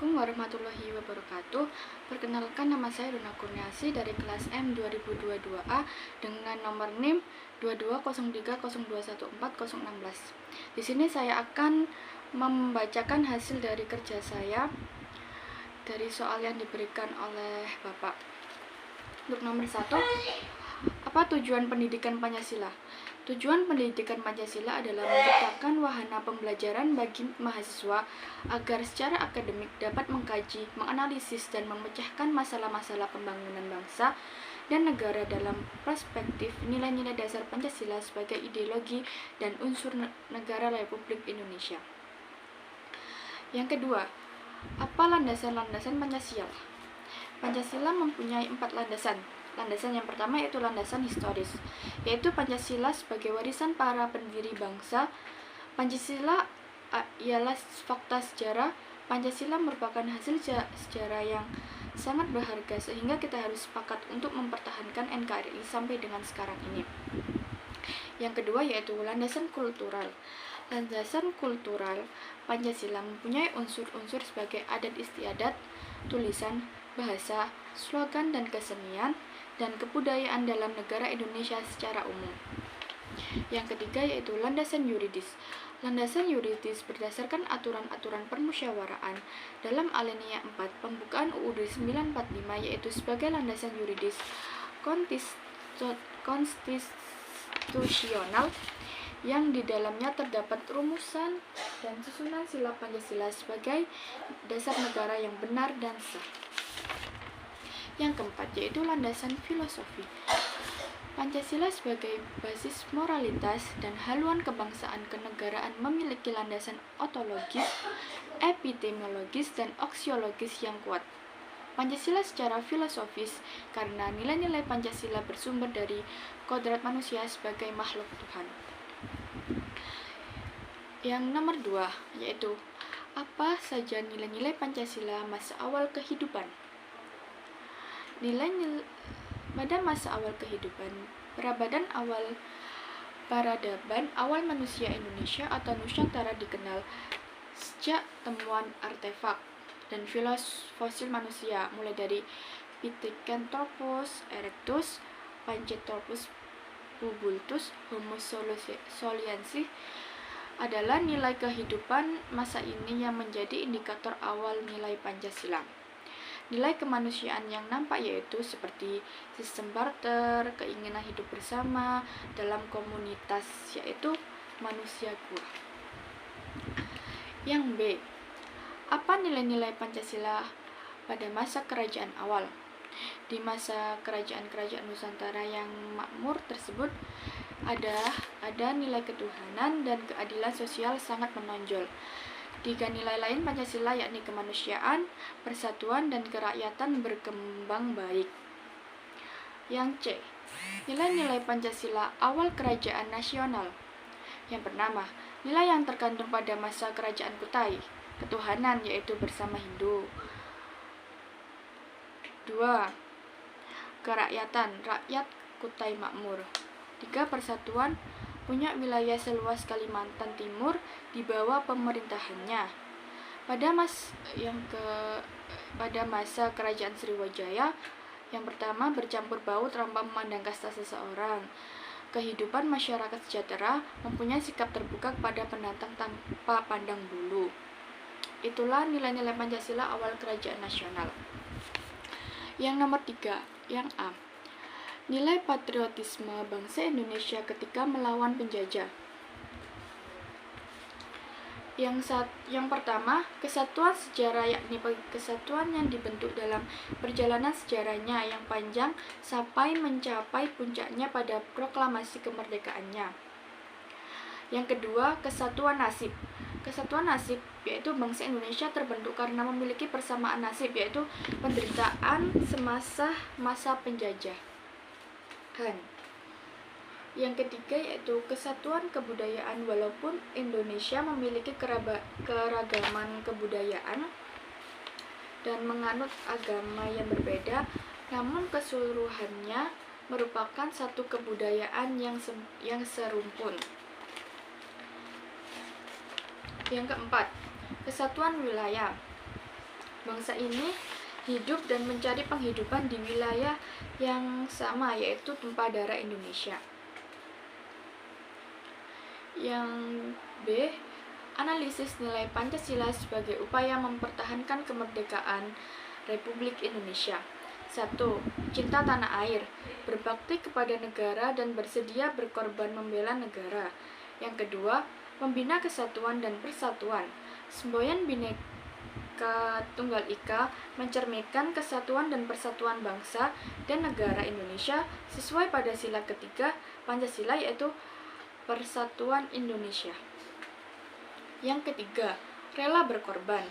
Assalamualaikum warahmatullahi wabarakatuh. Perkenalkan, nama saya Runa Kurniasi dari kelas M 2022A dengan nomor NIM 220302140016. Di sini saya akan membacakan hasil dari kerja saya dari soal yang diberikan oleh Bapak. Untuk nomor 1, apa tujuan pendidikan Pancasila? Tujuan pendidikan Pancasila adalah menciptakan wahana pembelajaran bagi mahasiswa agar secara akademik dapat mengkaji, menganalisis, dan memecahkan masalah-masalah pembangunan bangsa dan negara dalam perspektif nilai-nilai dasar Pancasila sebagai ideologi dan unsur negara Republik Indonesia. Yang kedua, apa landasan-landasan Pancasila? Pancasila mempunyai 4 landasan. Landasan yang pertama yaitu landasan historis, yaitu Pancasila sebagai warisan para pendiri bangsa. Pancasila ialah fakta sejarah. Pancasila merupakan hasil sejarah yang sangat berharga sehingga kita harus sepakat untuk mempertahankan NKRI sampai dengan sekarang ini. Yang kedua yaitu landasan kultural. Landasan kultural Pancasila mempunyai unsur-unsur sebagai adat istiadat, tulisan, bahasa, slogan dan kesenian, dan kebudayaan dalam negara Indonesia secara umum. Yang ketiga yaitu landasan yuridis. Landasan yuridis berdasarkan aturan-aturan permusyawaraan dalam alinea 4 pembukaan UUD 945 yaitu sebagai landasan yuridis konstitusional yang di dalamnya terdapat rumusan dan susunan sila Pancasila sebagai dasar negara yang benar dan sah. Yang keempat yaitu landasan filosofi. Pancasila sebagai basis moralitas dan haluan kebangsaan kenegaraan memiliki landasan ontologis, epistemologis, dan aksiologis yang kuat. Pancasila secara filosofis karena nilai-nilai Pancasila bersumber dari kodrat manusia sebagai makhluk Tuhan. Yang nomor 2 yaitu apa saja nilai-nilai Pancasila masa awal kehidupan. Nilai-nilai pada masa awal kehidupan, peradaban awal manusia Indonesia atau Nusantara dikenal sejak temuan artefak dan fosil manusia mulai dari Pithecanthropus erectus, Paranthropus pubultus, Homo soliensis adalah nilai kehidupan masa ini yang menjadi indikator awal nilai Pancasila. Nilai kemanusiaan yang nampak yaitu seperti sistem barter, keinginan hidup bersama dalam komunitas yaitu manusia gua. Yang B, apa nilai-nilai Pancasila pada masa kerajaan awal? Di masa kerajaan-kerajaan Nusantara yang makmur tersebut ada nilai ketuhanan dan keadilan sosial sangat menonjol. 3 nilai lain Pancasila yakni kemanusiaan, persatuan, dan kerakyatan berkembang baik. Yang C, nilai-nilai Pancasila awal kerajaan nasional. Yang pertama, nilai yang terkandung pada masa kerajaan Kutai, ketuhanan yaitu bersama Hindu. 2. Kerakyatan, rakyat Kutai makmur. 3. Persatuan, punya wilayah seluas Kalimantan Timur di bawah pemerintahannya. Pada masa kerajaan Sriwijaya, yang pertama bercampur baur tanpa memandang kasta seseorang. Kehidupan masyarakat sejahtera, mempunyai sikap terbuka kepada pendatang tanpa pandang bulu. Itulah nilai-nilai Pancasila awal kerajaan nasional. Yang nomor 3, yang A, nilai patriotisme bangsa Indonesia ketika melawan penjajah. Yang pertama, kesatuan sejarah yakni kesatuan yang dibentuk dalam perjalanan sejarahnya yang panjang sampai mencapai puncaknya pada proklamasi kemerdekaannya. Yang kedua, kesatuan nasib. Kesatuan nasib yaitu bangsa Indonesia terbentuk karena memiliki persamaan nasib yaitu penderitaan semasa masa penjajah. Yang ketiga yaitu kesatuan kebudayaan. Walaupun Indonesia memiliki keragaman kebudayaan dan menganut agama yang berbeda, namun keseluruhannya merupakan satu kebudayaan yang serumpun. Yang keempat, kesatuan wilayah. Bangsa ini hidup dan mencari penghidupan di wilayah yang sama, yaitu tumpah darah Indonesia. Yang B, analisis nilai Pancasila sebagai upaya mempertahankan kemerdekaan Republik Indonesia. 1. Cinta tanah air, berbakti kepada negara dan bersedia berkorban membela negara. Yang kedua, membina kesatuan dan persatuan. Semboyan Bhinneka Tunggal Ika mencerminkan kesatuan dan persatuan bangsa dan negara Indonesia sesuai pada sila ketiga Pancasila, yaitu Persatuan Indonesia. Yang ketiga, rela berkorban.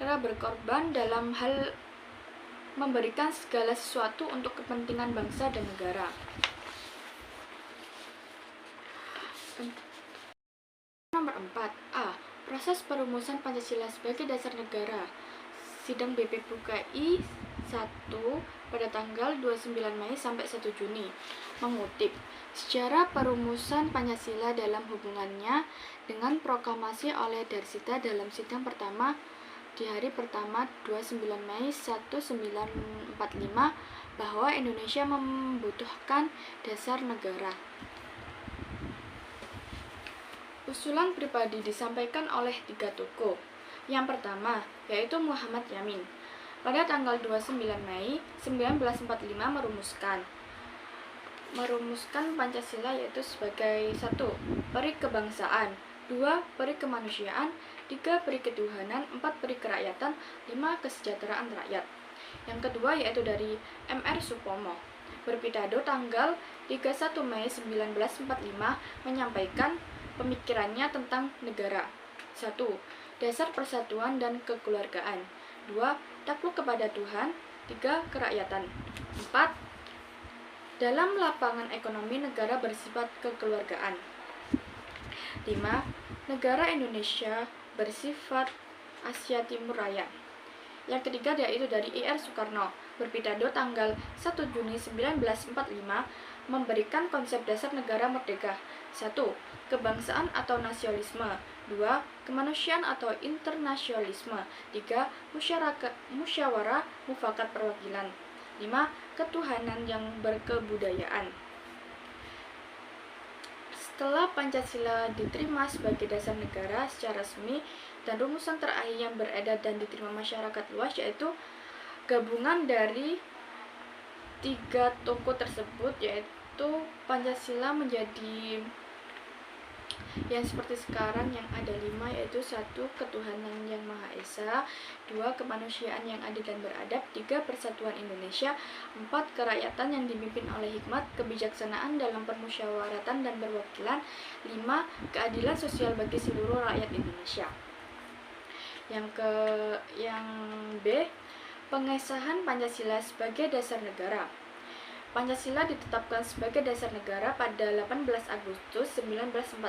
Rela berkorban dalam hal memberikan segala sesuatu untuk kepentingan bangsa dan negara. Nomor 4. A. Proses perumusan Pancasila sebagai dasar negara. Sidang BPUKI 1 pada tanggal 29 Mei sampai 1 Juni. Mengutip, sejarah perumusan Pancasila dalam hubungannya dengan proklamasi oleh Darsita dalam sidang pertama di hari pertama 29 Mei 1945 bahwa Indonesia membutuhkan dasar negara. Usulan pribadi disampaikan oleh 3 tokoh. Yang pertama, yaitu Muhammad Yamin. Pada tanggal 29 Mei 1945 merumuskan Pancasila, yaitu sebagai 1. Peri kebangsaan, 2. Peri kemanusiaan, 3. Peri ketuhanan, 4. Peri kerakyatan, 5. Kesejahteraan rakyat. Yang kedua yaitu dari M.R. Supomo. Berpidato tanggal 31 Mei 1945 menyampaikan pemikirannya tentang negara. 1. Dasar persatuan dan kekeluargaan. 2. Takluk kepada Tuhan. 3. Kerakyatan. 4. Dalam lapangan ekonomi negara bersifat kekeluargaan. 5. Negara Indonesia bersifat Asia Timur Raya. Yang ketiga yaitu dari I.R. Soekarno. Berpidato tanggal 1 Juni 1945 memberikan konsep dasar negara merdeka. 1. Kebangsaan atau nasionalisme. 2. Kemanusiaan atau internasionalisme. 3. Musyawarah mufakat perwakilan. 5. Ketuhanan yang berkebudayaan. Setelah Pancasila diterima sebagai dasar negara secara resmi dan rumusan terakhir yang beredar dan diterima masyarakat luas, yaitu gabungan dari 3 tokoh tersebut, yaitu Pancasila menjadi yang seperti sekarang yang ada 5, yaitu 1. Ketuhanan yang Maha Esa, 2. Kemanusiaan yang adil dan beradab, 3. Persatuan Indonesia, 4. Kerakyatan yang dipimpin oleh hikmat, kebijaksanaan dalam permusyawaratan dan perwakilan, 5. Keadilan sosial bagi seluruh rakyat Indonesia. Yang B, pengesahan Pancasila sebagai dasar negara. Pancasila ditetapkan sebagai dasar negara pada 18 Agustus 1945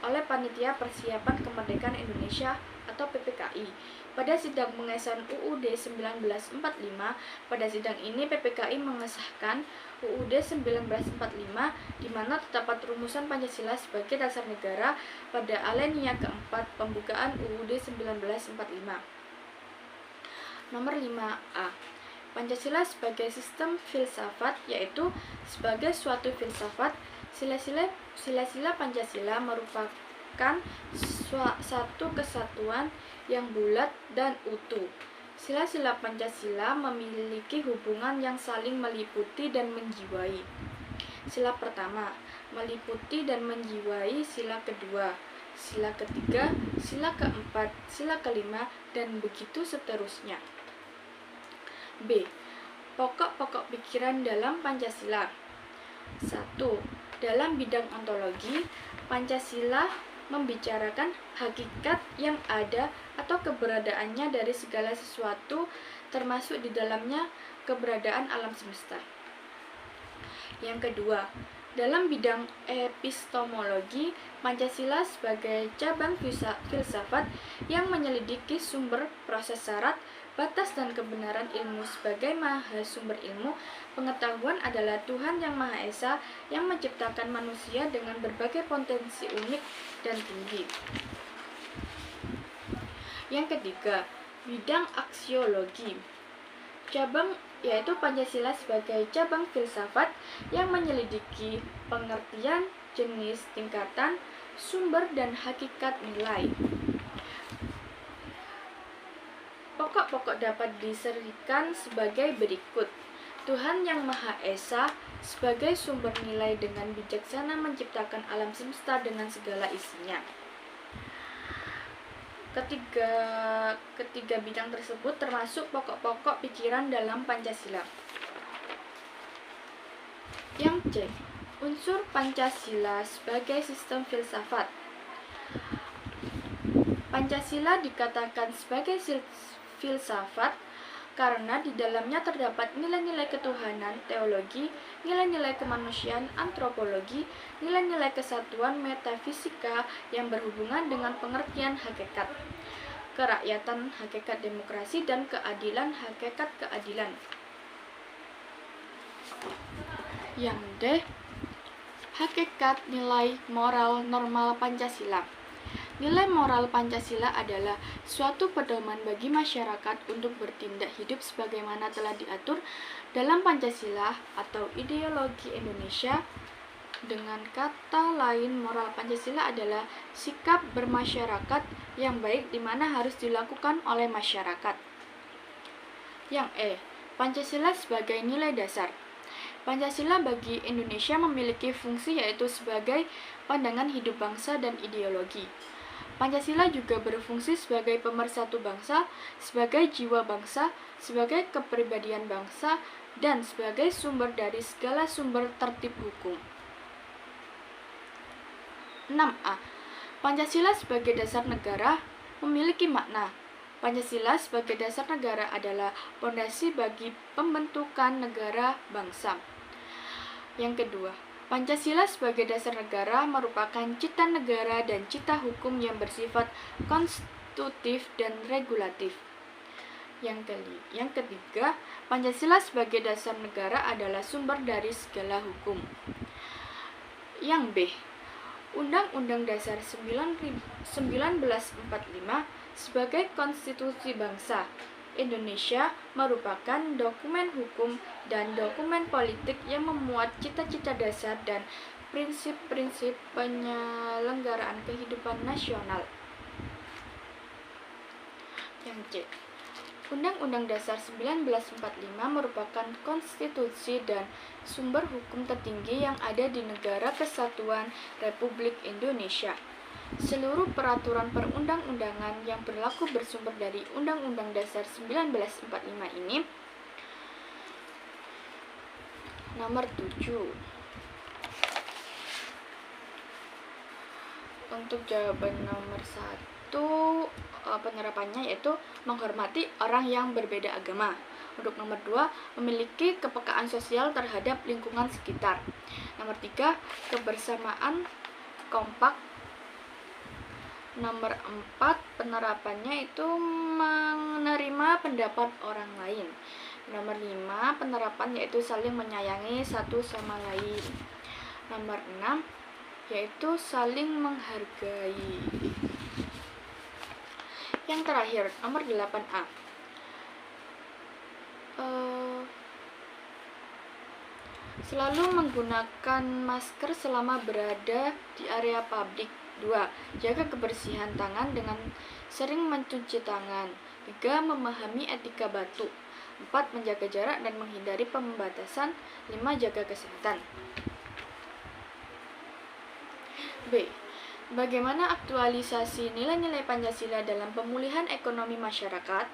oleh Panitia Persiapan Kemerdekaan Indonesia atau PPKI. Pada sidang pengesahan UUD 1945, pada sidang ini PPKI mengesahkan UUD 1945 di mana terdapat rumusan Pancasila sebagai dasar negara pada alinea keempat pembukaan UUD 1945. Nomor 5A. Pancasila sebagai sistem filsafat, yaitu sebagai suatu filsafat, sila-sila Pancasila merupakan satu kesatuan yang bulat dan utuh. Sila-sila Pancasila memiliki hubungan yang saling meliputi dan menjiwai. Sila pertama, meliputi dan menjiwai sila kedua, sila ketiga, sila keempat, sila kelima, dan begitu seterusnya. B. Pokok-pokok pikiran dalam Pancasila. 1. Dalam bidang ontologi, Pancasila membicarakan hakikat yang ada atau keberadaannya dari segala sesuatu, termasuk di dalamnya keberadaan alam semesta. Yang kedua, dalam bidang epistemologi, Pancasila sebagai cabang filsafat yang menyelidiki sumber, proses, syarat, batas, dan kebenaran ilmu sebagai maha sumber ilmu. Pengetahuan adalah Tuhan yang Maha Esa yang menciptakan manusia dengan berbagai potensi unik dan tinggi. Yang ketiga, Bidang aksiologi. Cabang yaitu Pancasila sebagai cabang filsafat yang menyelidiki pengertian, jenis, tingkatan, sumber, dan hakikat nilai. Pokok-pokok dapat diserikan sebagai berikut. Tuhan Yang Maha Esa sebagai sumber nilai dengan bijaksana menciptakan alam semesta dengan segala isinya. Ketiga bidang tersebut termasuk pokok-pokok pikiran dalam Pancasila. Yang C. Unsur Pancasila sebagai sistem filsafat. Pancasila dikatakan sebagai filsafat karena di dalamnya terdapat nilai-nilai ketuhanan, teologi, nilai-nilai kemanusiaan, antropologi, nilai-nilai kesatuan, metafisika yang berhubungan dengan pengertian hakikat, kerakyatan, hakikat demokrasi, dan keadilan, hakikat keadilan. Yang D. Hakikat nilai moral normal Pancasila. Nilai moral Pancasila adalah suatu pedoman bagi masyarakat untuk bertindak hidup sebagaimana telah diatur dalam Pancasila atau ideologi Indonesia. Dengan kata lain, moral Pancasila adalah sikap bermasyarakat yang baik di mana harus dilakukan oleh masyarakat. Yang E. Pancasila sebagai nilai dasar. Pancasila bagi Indonesia memiliki fungsi yaitu sebagai pandangan hidup bangsa dan ideologi. Pancasila juga berfungsi sebagai pemersatu bangsa, sebagai jiwa bangsa, sebagai kepribadian bangsa, dan sebagai sumber dari segala sumber tertib hukum. 6A. Pancasila sebagai dasar negara memiliki makna. Pancasila sebagai dasar negara adalah fondasi bagi pembentukan negara bangsa. Yang kedua, Pancasila sebagai dasar negara merupakan cita negara dan cita hukum yang bersifat konstitutif dan regulatif. Yang ketiga, Pancasila sebagai dasar negara adalah sumber dari segala hukum. Yang B. Undang-Undang Dasar 1945 sebagai konstitusi bangsa Indonesia merupakan dokumen hukum dan dokumen politik yang memuat cita-cita dasar dan prinsip-prinsip penyelenggaraan kehidupan nasional. Yang C. Undang-Undang Dasar 1945 merupakan konstitusi dan sumber hukum tertinggi yang ada di Negara Kesatuan Republik Indonesia. Seluruh peraturan perundang-undangan yang berlaku bersumber dari Undang-Undang Dasar 1945 ini. Nomor 7. Untuk jawaban nomor 1, penerapannya yaitu menghormati orang yang berbeda agama. Untuk nomor 2, memiliki kepekaan sosial terhadap lingkungan sekitar. Nomor 3, kebersamaan kompak. Nomor 4, penerapannya itu menerima pendapat orang lain. Nomor 5, penerapan yaitu saling menyayangi satu sama lain. Nomor 6, yaitu saling menghargai. Yang terakhir, nomor 8A. Selalu menggunakan masker selama berada di area publik. 2. Jaga kebersihan tangan dengan sering mencuci tangan. 3. Memahami etika batuk. 4. Menjaga jarak dan menghindari pembatasan. 5. Jaga kesehatan. B. Bagaimana aktualisasi nilai-nilai Pancasila dalam pemulihan ekonomi masyarakat?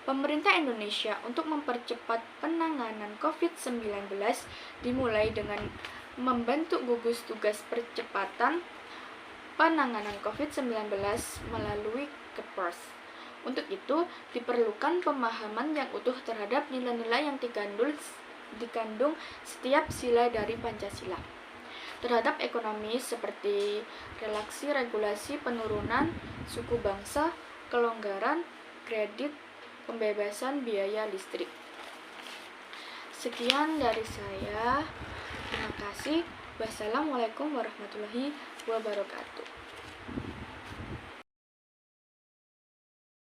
Pemerintah Indonesia untuk mempercepat penanganan COVID-19 dimulai dengan membentuk gugus tugas percepatan penanganan COVID-19 melalui Kepres. Untuk itu, diperlukan pemahaman yang utuh terhadap nilai-nilai yang dikandung setiap sila dari Pancasila. Terhadap ekonomi seperti relaksi, regulasi, penurunan suku bangsa, kelonggaran, kredit, pembebasan biaya listrik. Sekian dari saya. Terima kasih. Wassalamualaikum warahmatullahi wabarakatuh.